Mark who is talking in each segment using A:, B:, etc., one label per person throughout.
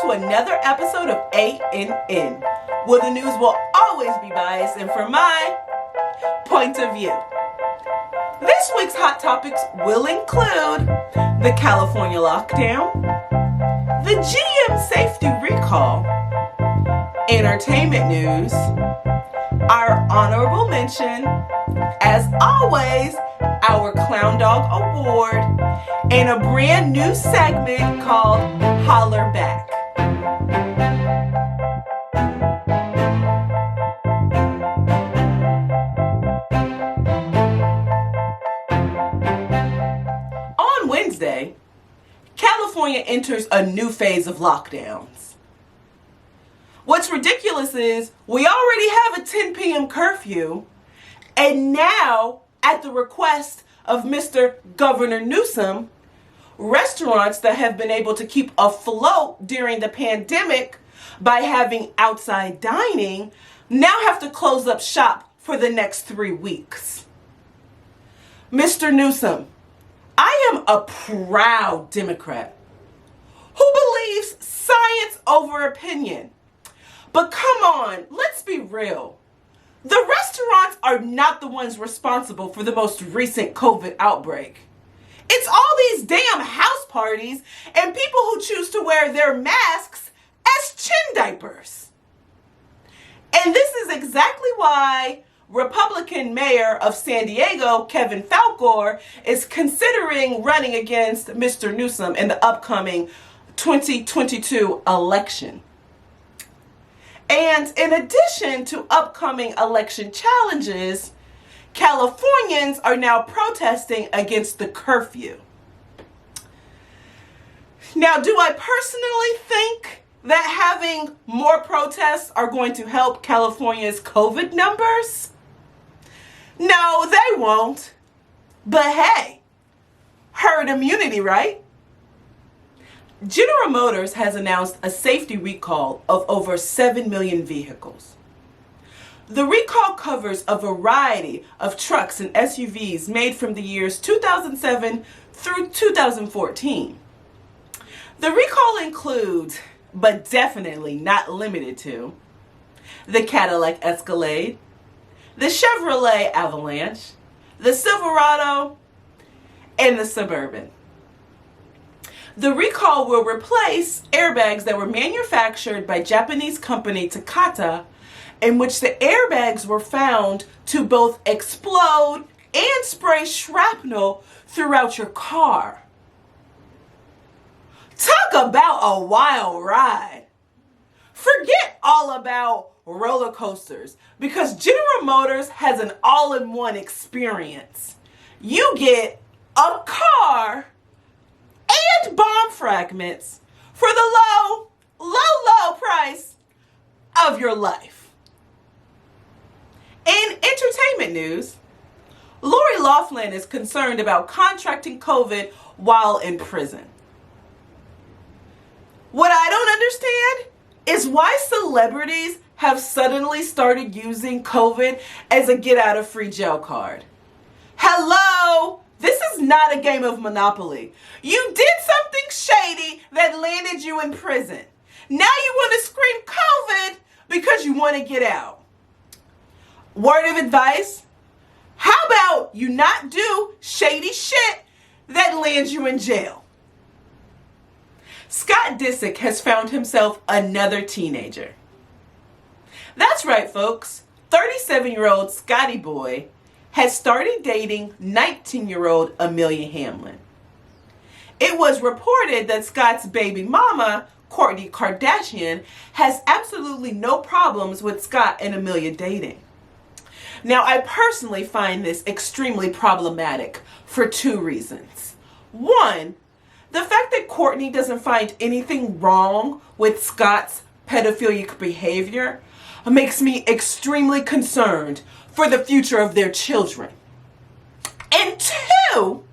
A: to another episode of A.N.N, where the news will always be biased and from my point of view. This week's hot topics will include the California lockdown, the GM safety recall, entertainment news, our honorable mention, as always, our Clown Dog Award, and a brand new segment called Holler Back. On Wednesday, California enters a new phase of lockdowns. What's ridiculous is we already have a 10 p.m. curfew, and now, at the request of Mr. Governor Newsom, restaurants that have been able to keep afloat during the pandemic by having outside dining now have to close up shop for the next 3 weeks. Mr. Newsom, I am a proud Democrat who believes science over opinion. But come on, let's be real. The restaurants are not the ones responsible for the most recent COVID outbreak. It's all these damn house parties and people who choose to wear their masks as chin diapers. And this is exactly why Republican Mayor of San Diego, Kevin Falcor, is considering running against Mr. Newsom in the upcoming 2022 election. And in addition to upcoming election challenges, Californians are now protesting against the curfew. Now, do I personally think that having more protests are going to help California's COVID numbers? No, they won't. But hey, herd immunity, right? General Motors has announced a safety recall of over 7 million vehicles. The recall covers a variety of trucks and SUVs made from the years 2007 through 2014. The recall includes, but definitely not limited to, the Cadillac Escalade, the Chevrolet Avalanche, the Silverado, and the Suburban. The recall will replace airbags that were manufactured by Japanese company Takata, in which the airbags were found to both explode and spray shrapnel throughout your car. Talk about a wild ride. Forget all about roller coasters, because General Motors has an all-in-one experience. You get a car and bomb fragments for the low price of your life. In entertainment news, Lori Loughlin is concerned about contracting COVID while in prison. What I don't understand is why celebrities have suddenly started using COVID as a get out of free jail card. Hello? This is not a game of Monopoly. You did something shady that landed you in prison. Now you want to scream COVID because you want to get out. Word of advice, how about you not do shady shit that lands you in jail? Scott Disick has found himself another teenager. That's right, folks. 37-year-old Scotty Boy has started dating 19-year-old Amelia Hamlin. It was reported that Scott's baby mama, Kourtney Kardashian, has absolutely no problems with Scott and Amelia dating. Now, I personally find this extremely problematic for 2 reasons. One, the fact that Kourtney doesn't find anything wrong with Scott's pedophilic behavior makes me extremely concerned for the future of their children. And 2,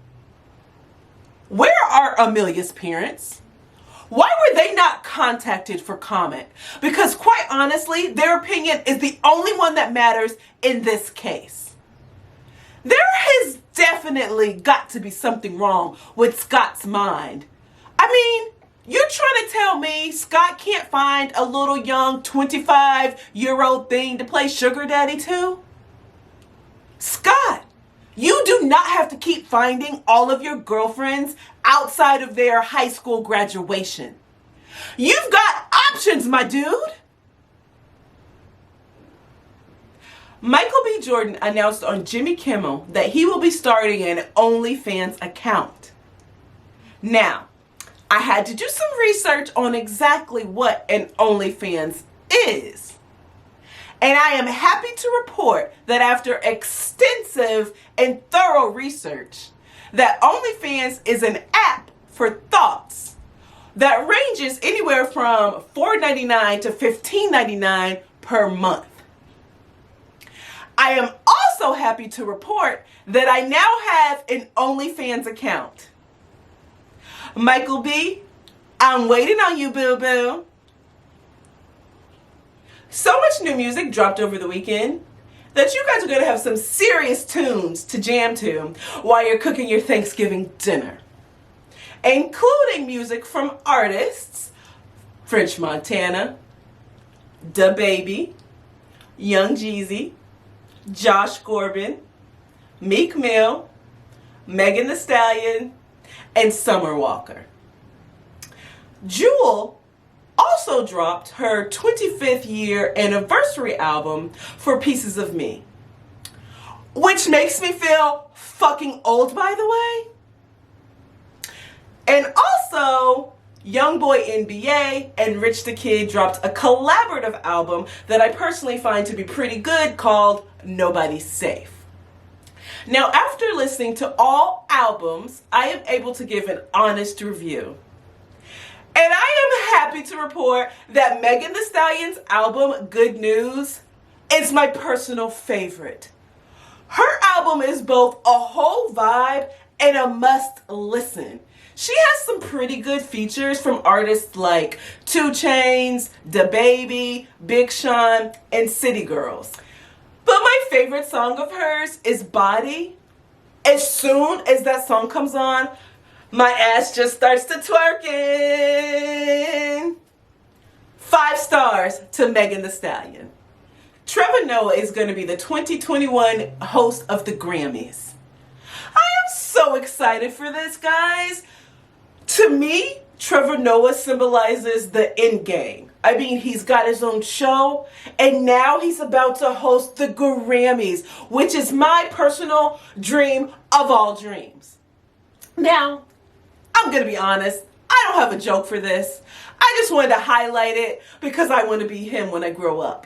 A: where are Amelia's parents? Why were they not contacted for comment? Because quite honestly, their opinion is the only one that matters in this case. There has definitely got to be something wrong with Scott's mind. I mean, You're trying to tell me Scott can't find a little young 25-year-old thing to play sugar daddy to? Scott, you do not have to keep finding all of your girlfriends outside of their high school graduation. You've got options, my dude. Michael B. Jordan announced on Jimmy Kimmel that he will be starting an OnlyFans account. Now, I had to do some research on exactly what an OnlyFans is. And I am happy to report that after extensive and thorough research, that OnlyFans is an app for thoughts that ranges anywhere from $4.99 to $15.99 per month. I am also happy to report that I now have an OnlyFans account. Michael B., I'm waiting on you, boo-boo. So much new music dropped over the weekend that you guys are going to have some serious tunes to jam to while you're cooking your Thanksgiving dinner, including music from artists French Montana, DaBaby, Young Jeezy, Josh Groban, Meek Mill, Megan Thee Stallion, and Summer Walker. Jewel also dropped her 25th year anniversary album for Pieces of Me, which makes me feel fucking old, by the way. And also, Youngboy NBA and Rich the Kid dropped a collaborative album that I personally find to be pretty good called Nobody's Safe. Now, after listening to all albums, I am able to give an honest review. And I am happy to report that Megan Thee Stallion's album, Good News, is my personal favorite. Her album is both a whole vibe and a must listen. She has some pretty good features from artists like 2 Chainz, DaBaby, Big Sean, and City Girls. But my favorite song of hers is Body. As soon as that song comes on, my ass just starts to twerking. 5 stars to Megan Thee Stallion. Trevor Noah is going to be the 2021 host of the Grammys. I am so excited for this, guys. To me, Trevor Noah symbolizes the end game. I mean, he's got his own show, and now he's about to host the Grammys, which is my personal dream of all dreams. Now, I'm going to be honest, I don't have a joke for this. I just wanted to highlight it because I want to be him when I grow up.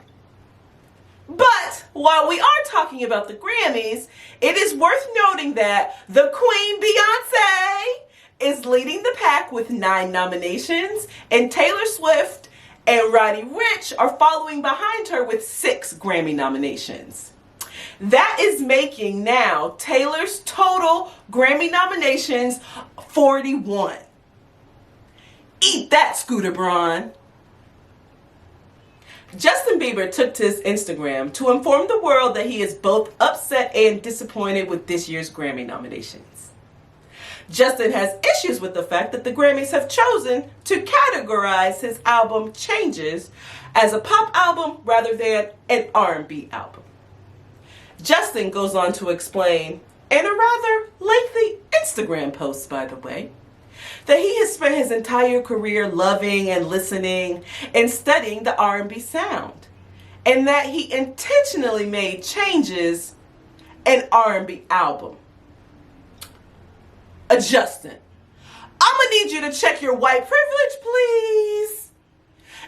A: But while we are talking about the Grammys, it is worth noting that the Queen Beyonce is leading the pack with 9 nominations, and Taylor Swift and Roddy Ricch are following behind her with 6 Grammy nominations. That is making now Taylor's total Grammy nominations 41. Eat that, Scooter Braun. Justin Bieber took to his Instagram to inform the world that he is both upset and disappointed with this year's Grammy nominations. Justin has issues with the fact that the Grammys have chosen to categorize his album Changes as a pop album rather than an R&B album. Justin goes on to explain, in a rather lengthy Instagram post, by the way, that he has spent his entire career loving and listening and studying the R&B sound, and that he intentionally made Changes an R&B album. Justin, I'm gonna need you to check your white privilege, please.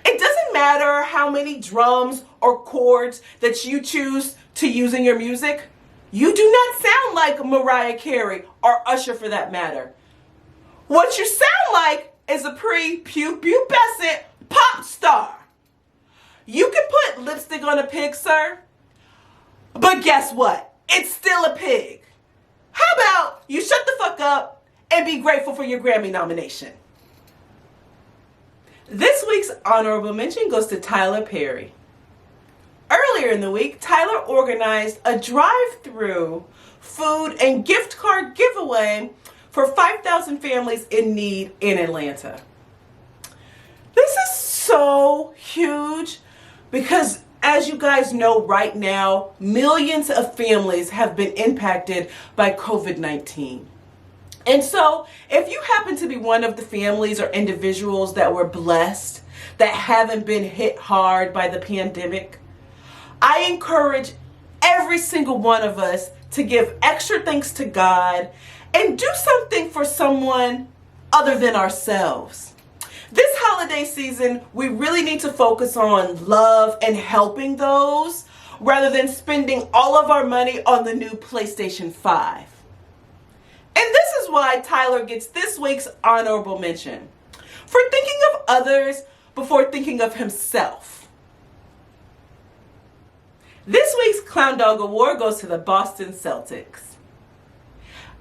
A: It doesn't matter how many drums or chords that you choose to use in your music. You do not sound like Mariah Carey or Usher for that matter. What you sound like is a prepubescent pop star. You can put lipstick on a pig, sir, but guess what? It's still a pig. How about you shut the fuck up and be grateful for your Grammy nomination? This week's honorable mention goes to Tyler Perry. Earlier in the week, Tyler organized a drive-through food and gift card giveaway for 5,000 families in need in Atlanta. so huge because, as you guys know right now, millions of families have been impacted by COVID-19. And so if you happen to be one of the families or individuals that were blessed, that haven't been hit hard by the pandemic, I encourage every single one of us to give extra thanks to God and do something for someone other than ourselves. This holiday season, we really need to focus on love and helping those rather than spending all of our money on the new PlayStation 5. And this is why Tyler gets this week's honorable mention for thinking of others before thinking of himself. This week's Clown Dog Award goes to the Boston Celtics.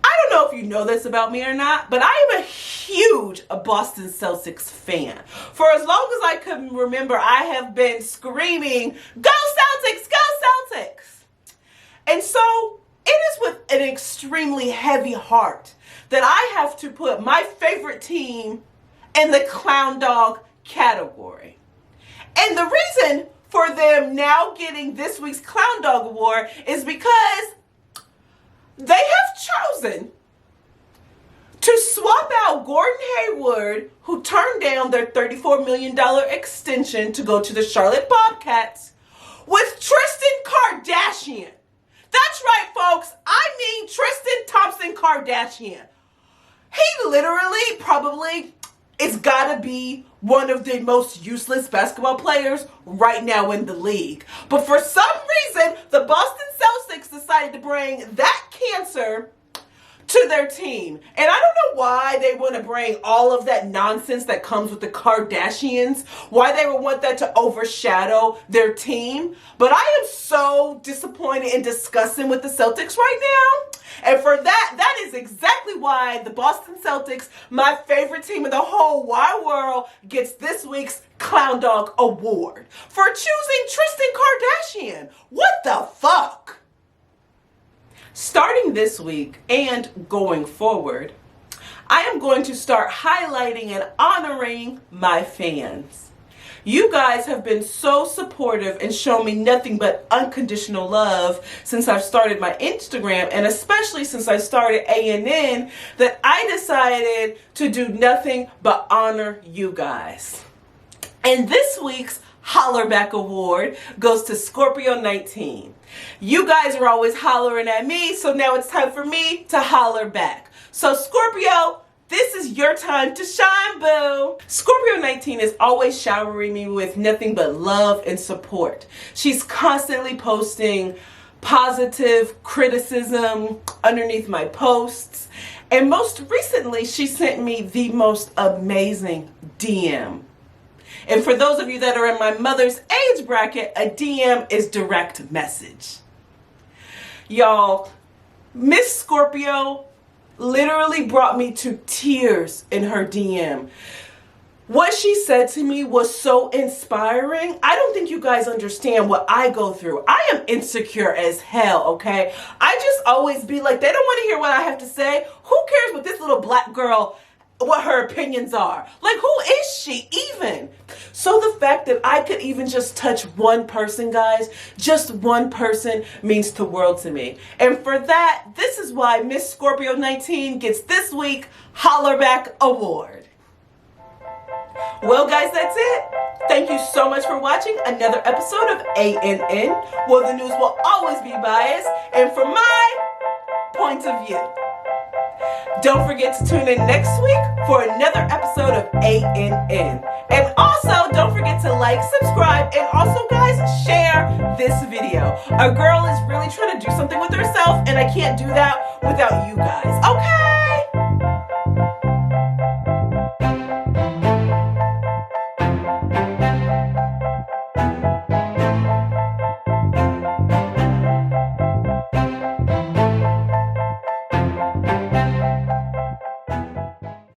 A: I don't know if you know this about me or not, but I am a huge Boston Celtics fan. For as long as I can remember, I have been screaming, "Go Celtics, go Celtics!" And so it is with an extremely heavy heart that I have to put my favorite team in the Clown Dog category. And the reason for them now getting this week's Clown Dog Award is because they have chosen to swap out Gordon Hayward, who turned down their $34 million extension to go to the Charlotte Bobcats, with Tristan Kardashian. That's right, folks. I mean Tristan Thompson Kardashian. He literally probably is gotta be one of the most useless basketball players right now in the league. But for some reason, the Boston Celtics decided to bring that cancer to their team. And I don't know why they want to bring all of that nonsense that comes with the Kardashians, why they would want that to overshadow their team. But I am so disappointed and disgusted with the Celtics right now. And for that, that is exactly why the Boston Celtics, my favorite team in the whole wide world, gets this week's Clown Dog Award for choosing Tristan Kardashian. What the fuck? Starting this week and going forward, I am going to start highlighting and honoring my fans. You guys have been so supportive and shown me nothing but unconditional love since I've started my Instagram, and especially since I started A.N.N, that I decided to do nothing but honor you guys. And this week's Holler Back Award goes to Scorpio 19. You guys are always hollering at me, so now it's time for me to holler back. So Scorpio, this is your time to shine, boo. Scorpio 19 is always showering me with nothing but love and support. She's constantly posting positive criticism underneath my posts. And most recently, she sent me the most amazing DM. And for those of you that are in my mother's age bracket, a DM is direct message. Y'all, Miss Scorpio literally brought me to tears in her DM. What she said to me was so inspiring. I don't think you guys understand what I go through. I am insecure as hell, okay? I just always be like, they don't want to hear what I have to say. Who cares what this little black girl, what her opinions are? Like, who is she even? So the fact that I could even just touch one person, guys, just one person, means the world to me. And for that, this is why Miss Scorpio 19 gets this week Holler Back Award. Well, guys, that's it. Thank you so much for watching another episode of A.N.N, where the news will always be biased and from my point of view. Don't forget to tune in next week for another episode of A.N.N. And also, don't forget to like, subscribe, and also, guys, share this video. A girl is really trying to do something with herself, and I can't do that without you guys, okay?